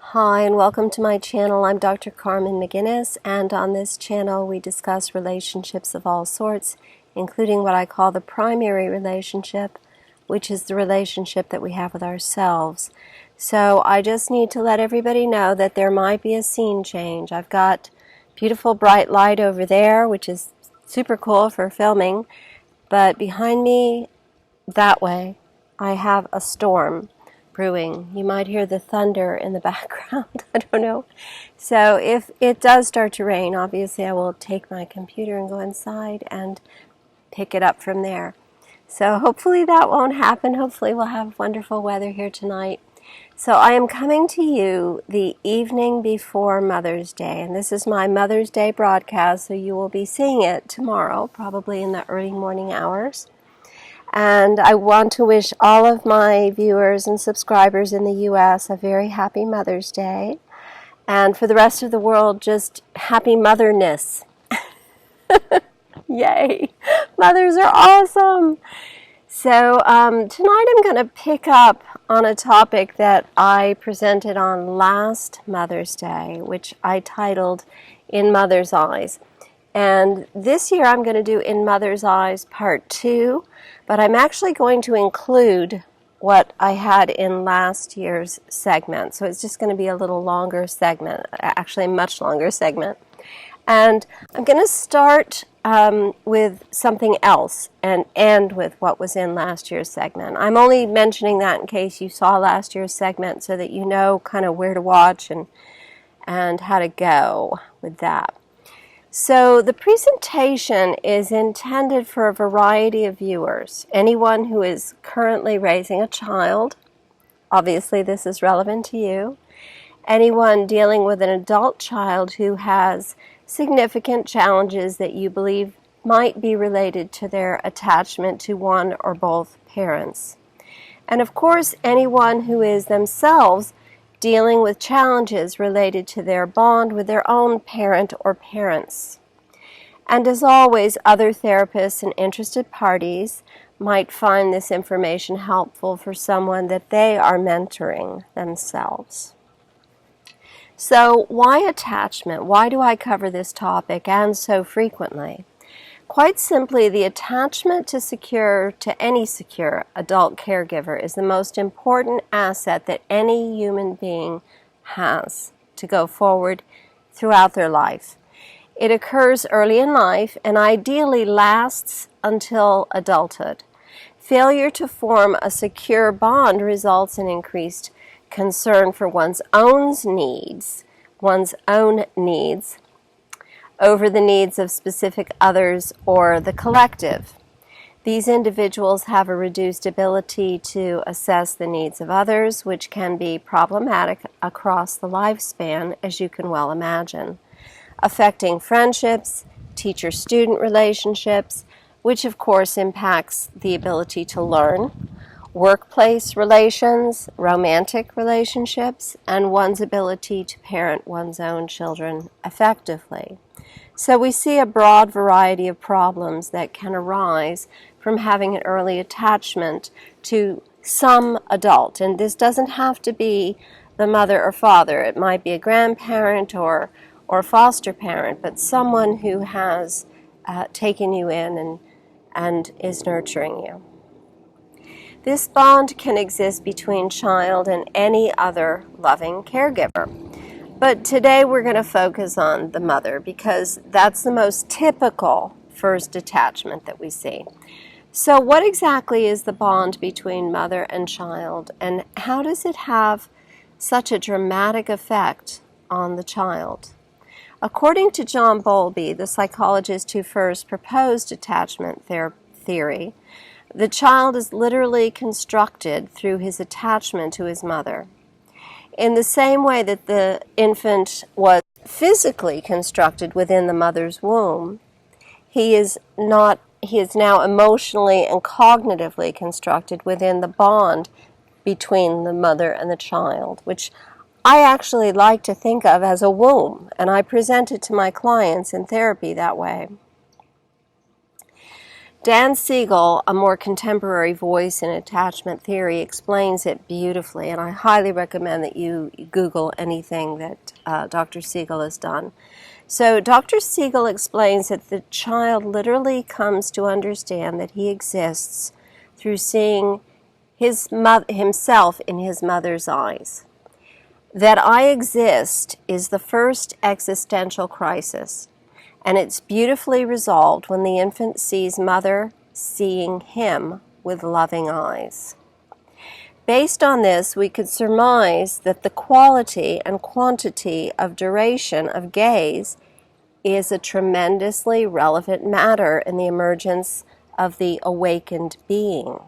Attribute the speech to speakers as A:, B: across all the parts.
A: Hi and welcome to my channel. I'm Dr. Carmen McGuinness, and on this channel we discuss relationships of all sorts, including what I call the primary relationship, which is the relationship that we have with ourselves. So I just need to let everybody know that there might be a scene change. I've got beautiful bright light over there, which is super cool for filming, but behind me that way I have a storm brewing. You might hear the thunder in the background. I don't know. So if it does start to rain, obviously I will take my computer and go inside and pick it up from there. So hopefully that won't happen. Hopefully we'll have wonderful weather here tonight. So I am coming to you the evening before Mother's Day, and this is my Mother's Day broadcast, so you will be seeing it tomorrow, probably in the early morning hours. And I want to wish all of my viewers and subscribers in the U.S. a very happy Mother's Day. And for the rest of the world, just happy motherness. Yay! Mothers are awesome! So tonight I'm going to pick up on a topic that I presented on last Mother's Day, which I titled In Mother's Eyes. And this year I'm going to do In Mother's Eyes Part 2, but I'm actually going to include what I had in last year's segment. So it's just going to be a little longer segment, actually a much longer segment. And I'm going to start with something else and end with what was in last year's segment. I'm only mentioning that in case you saw last year's segment so that you know kind of where to watch and how to go with that. So the presentation is intended for a variety of viewers. Anyone who is currently raising a child, obviously this is relevant to you. Anyone dealing with an adult child who has significant challenges that you believe might be related to their attachment to one or both parents. And of course, anyone who is themselves dealing with challenges related to their bond with their own parent or parents. And as always, other therapists and interested parties might find this information helpful for someone that they are mentoring themselves. So why attachment? Why do I cover this topic and so frequently? Quite simply, the attachment to any secure adult caregiver is the most important asset that any human being has to go forward throughout their life. It occurs early in life and ideally lasts until adulthood. Failure to form a secure bond results in increased concern for one's own needs over the needs of specific others or the collective. These individuals have a reduced ability to assess the needs of others, which can be problematic across the lifespan, as you can well imagine, affecting friendships, teacher-student relationships, which of course impacts the ability to learn, workplace relations, romantic relationships, and one's ability to parent one's own children effectively. So we see a broad variety of problems that can arise from having an early attachment to some adult. And this doesn't have to be the mother or father. It might be a grandparent or foster parent, but someone who has taken you in and is nurturing you. This bond can exist between child and any other loving caregiver. But today we're going to focus on the mother because that's the most typical first attachment that we see. So what exactly is the bond between mother and child, and how does it have such a dramatic effect on the child? According to John Bowlby, the psychologist who first proposed attachment theory, the child is literally constructed through his attachment to his mother. In the same way that the infant was physically constructed within the mother's womb, he is now emotionally and cognitively constructed within the bond between the mother and the child, which I actually like to think of as a womb, and I present it to my clients in therapy that way. Dan Siegel, a more contemporary voice in attachment theory, explains it beautifully, and I highly recommend that you Google anything that Dr. Siegel has done. So Dr. Siegel explains that the child literally comes to understand that he exists through seeing himself in his mother's eyes. That I exist is the first existential crisis, and it's beautifully resolved when the infant sees mother seeing him with loving eyes. Based on this, we could surmise that the quality and quantity of duration of gaze is a tremendously relevant matter in the emergence of the awakened being.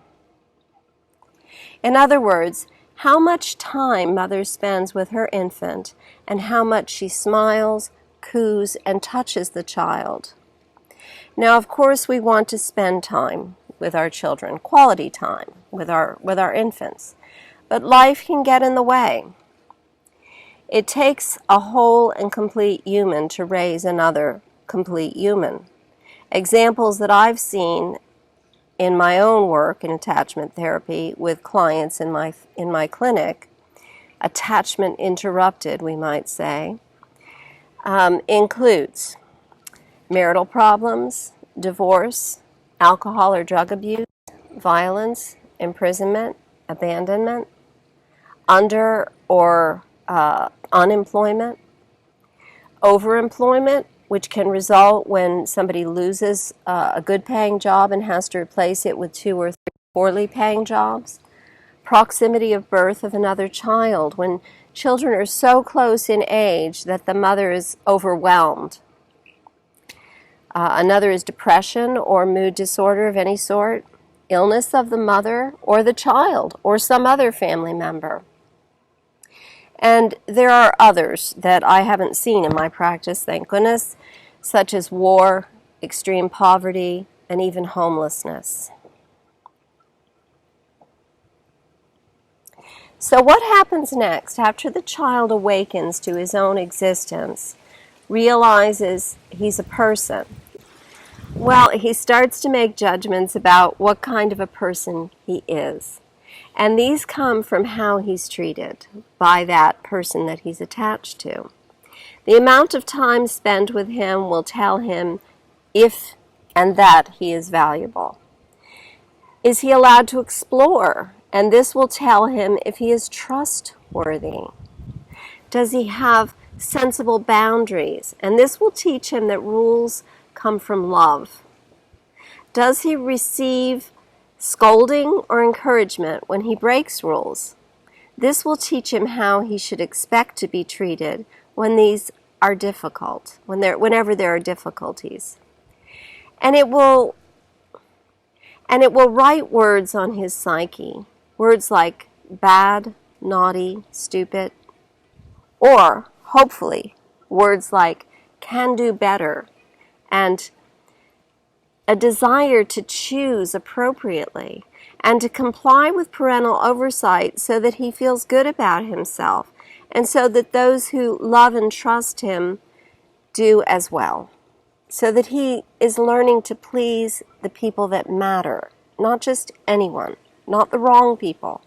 A: In other words, how much time mother spends with her infant and how much she smiles, coos, and touches the child. Now, of course, we want to spend time with our children, quality time with our infants, but life can get in the way. It takes a whole and complete human to raise another complete human. Examples that I've seen in my own work in attachment therapy with clients in my clinic, attachment interrupted, we might say, includes marital problems, divorce, alcohol or drug abuse, violence, imprisonment, abandonment, under or unemployment, overemployment, which can result when somebody loses a good-paying job and has to replace it with 2 or 3 poorly-paying jobs, proximity of birth of another child, when children are so close in age that the mother is overwhelmed. Another is depression or mood disorder of any sort, illness of the mother or the child or some other family member. And there are others that I haven't seen in my practice, thank goodness, such as war, extreme poverty, and even homelessness. So what happens next after the child awakens to his own existence, realizes he's a person? Well, he starts to make judgments about what kind of a person he is. And these come from how he's treated by that person that he's attached to. The amount of time spent with him will tell him if and that he is valuable. Is he allowed to explore? And this will tell him if he is trustworthy. Does he have sensible boundaries? And this will teach him that rules come from love. Does he receive scolding or encouragement when he breaks rules? This will teach him how he should expect to be treated when these are difficult, whenever there are difficulties. And it will write words on his psyche, words like bad, naughty, stupid, or hopefully words like can do better and a desire to choose appropriately and to comply with parental oversight so that he feels good about himself and so that those who love and trust him do as well. So that he is learning to please the people that matter, not just anyone, not the wrong people,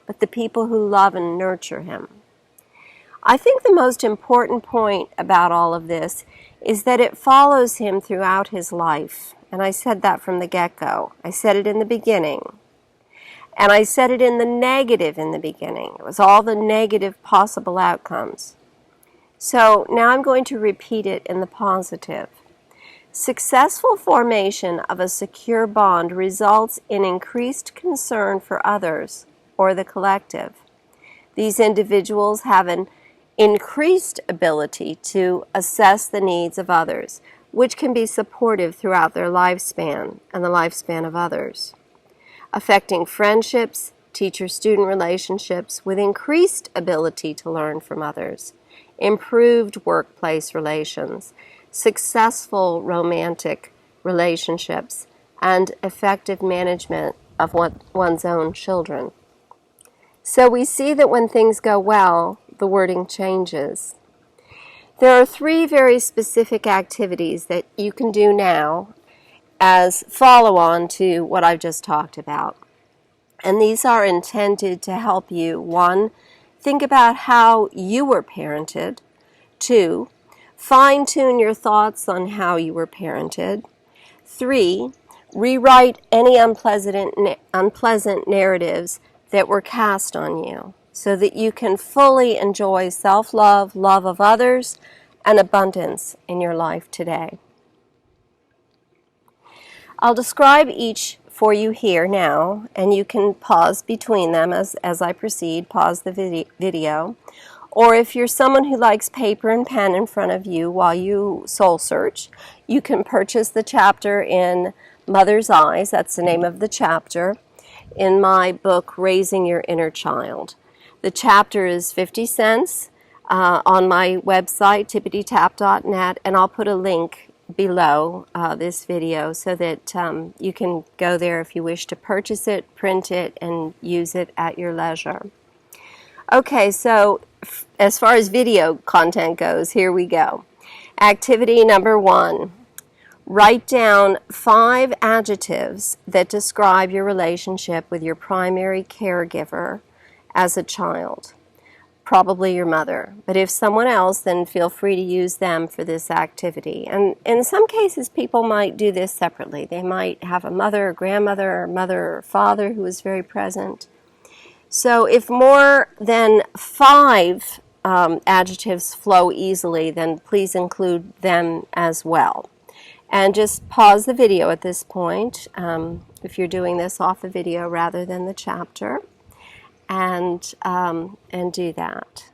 A: but the people who love and nurture him. I think the most important point about all of this is that it follows him throughout his life. And I said that from the get-go. I said it in the beginning. And I said it in the negative in the beginning. It was all the negative possible outcomes. So now I'm going to repeat it in the positive. Successful formation of a secure bond results in increased concern for others or the collective. These individuals have an increased ability to assess the needs of others, which can be supportive throughout their lifespan and the lifespan of others, affecting friendships, teacher-student relationships with increased ability to learn from others, improved workplace relations, successful romantic relationships, and effective management of one's own children. So we see that when things go well, the wording changes. There are 3 very specific activities that you can do now as follow-on to what I've just talked about. And these are intended to help you, 1, think about how you were parented. 2, fine-tune your thoughts on how you were parented. 3, rewrite any unpleasant narratives that were cast on you so that you can fully enjoy self-love, love of others, and abundance in your life today. I'll describe each for you here now, and you can pause between them as I proceed, pause the video. Or if you're someone who likes paper and pen in front of you while you soul search, you can purchase the chapter in Mother's Eyes, that's the name of the chapter, in my book, Raising Your Inner Child. The chapter is 50 cents on my website, tippittytap.net, and I'll put a link below this video so that you can go there if you wish to purchase it, print it, and use it at your leisure. Okay, so as far as video content goes, here we go. Activity number 1. Write down 5 adjectives that describe your relationship with your primary caregiver as a child. Probably your mother, but if someone else, then feel free to use them for this activity. And in some cases, people might do this separately. They might have a mother, or grandmother, or mother or father who is very present. So if more than 5 adjectives flow easily, then please include them as well. And just pause the video at this point, if you're doing this off the video rather than the chapter. And do that.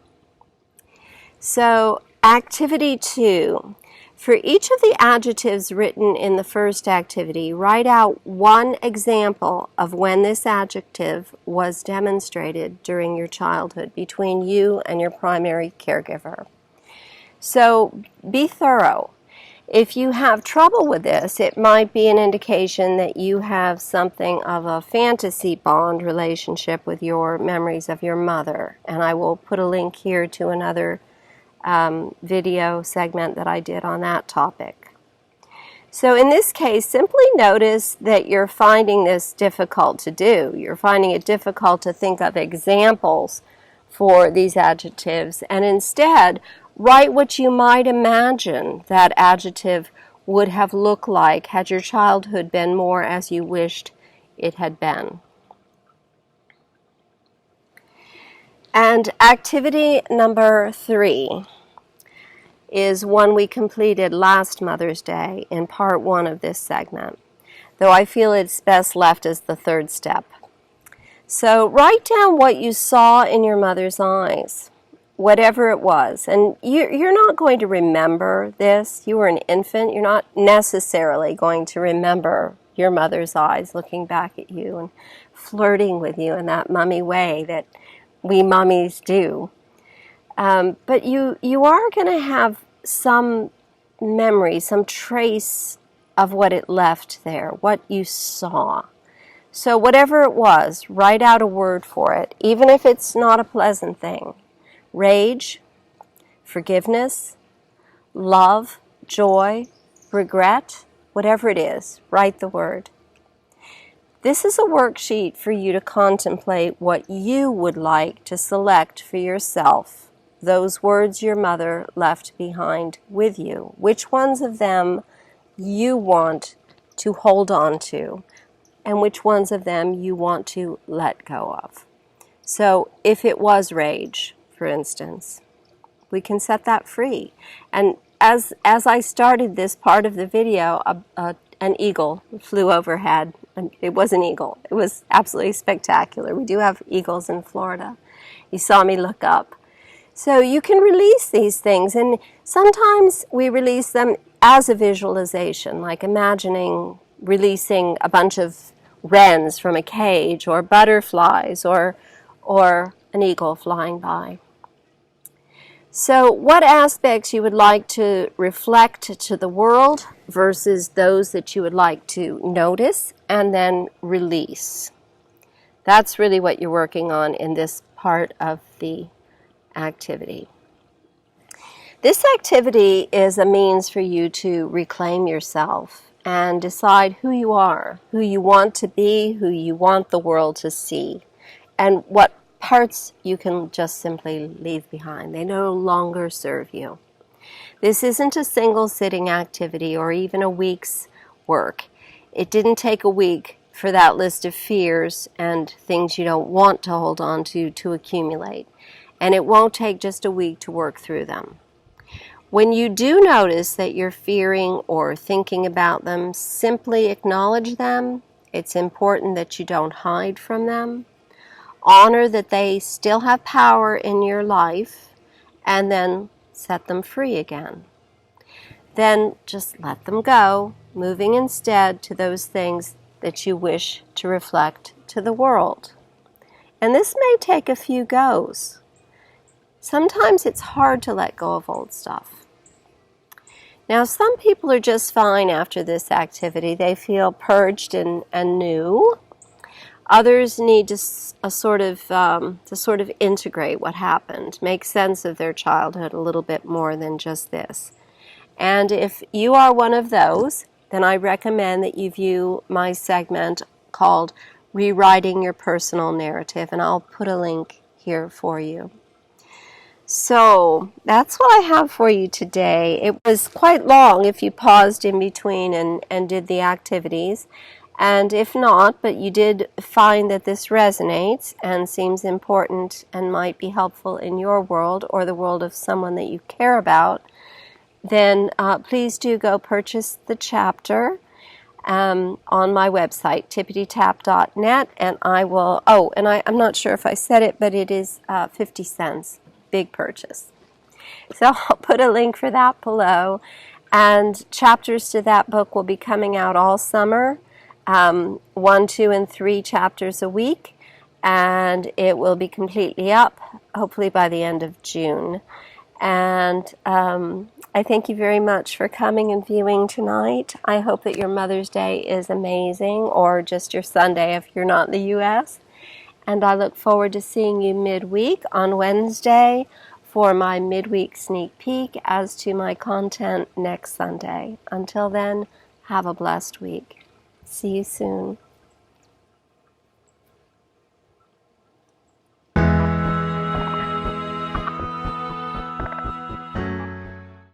A: So, activity 2. For each of the adjectives written in the first activity, write out 1 example of when this adjective was demonstrated during your childhood between you and your primary caregiver. So, be thorough. If you have trouble with this, it might be an indication that you have something of a fantasy bond relationship with your memories of your mother. And I will put a link here to another video segment that I did on that topic. So in this case, simply notice that you're finding this difficult to do. You're finding it difficult to think of examples for these adjectives, and instead write what you might imagine that adjective would have looked like had your childhood been more as you wished it had been. And activity number 3 is one we completed last Mother's Day in part 1 of this segment, though I feel it's best left as the 3rd step. So write down what you saw in your mother's eyes, whatever it was. And you're not going to remember this. You were an infant. You're not necessarily going to remember your mother's eyes looking back at you and flirting with you in that mummy way that we mummies do. But you are going to have some memory, some trace of what it left there, what you saw. So whatever it was, write out a word for it, even if it's not a pleasant thing. Rage, forgiveness, love, joy, regret, whatever it is, write the word. This is a worksheet for you to contemplate what you would like to select for yourself, those words your mother left behind with you, which ones of them you want to hold on to, and which ones of them you want to let go of. So if it was rage, for instance, we can set that free. And as I started this part of the video, an eagle flew overhead. It was an eagle. It was absolutely spectacular. We do have eagles in Florida. He saw me look up. So you can release these things, and sometimes we release them as a visualization, like imagining releasing a bunch of wrens from a cage, or butterflies, or an eagle flying by. So what aspects you would like to reflect to the world versus those that you would like to notice and then release. That's really what you're working on in this part of the activity. This activity is a means for you to reclaim yourself and decide who you are, who you want to be, who you want the world to see, and what parts you can just simply leave behind. They no longer serve you. This isn't a single sitting activity or even a week's work. It didn't take a week for that list of fears and things you don't want to hold on to accumulate. And it won't take just a week to work through them. When you do notice that you're fearing or thinking about them, simply acknowledge them. It's important that you don't hide from them. Honor that they still have power in your life, and then set them free again. Then just let them go, moving instead to those things that you wish to reflect to the world. And this may take a few goes. Sometimes it's hard to let go of old stuff. Now, some people are just fine after this activity. They feel purged and new. Others need to sort of integrate what happened, make sense of their childhood a little bit more than just this. And if you are one of those, then I recommend that you view my segment called Rewriting Your Personal Narrative, and I'll put a link here for you. So that's what I have for you today. It was quite long if you paused in between and did the activities. And if not, but you did find that this resonates and seems important and might be helpful in your world or the world of someone that you care about, then please do go purchase the chapter on my website, tippitytap.net, and I will, I'm not sure if I said it, but it is 50 cents. Big purchase. So I'll put a link for that below, and chapters to that book will be coming out all summer, 1, 2, and 3 chapters a week, and it will be completely up hopefully by the end of June. And I thank you very much for coming and viewing tonight. I hope that your Mother's Day is amazing, or just your Sunday if you're not in the U.S., and I look forward to seeing you midweek on Wednesday for my midweek sneak peek as to my content next Sunday. Until then, have a blessed week. See you soon.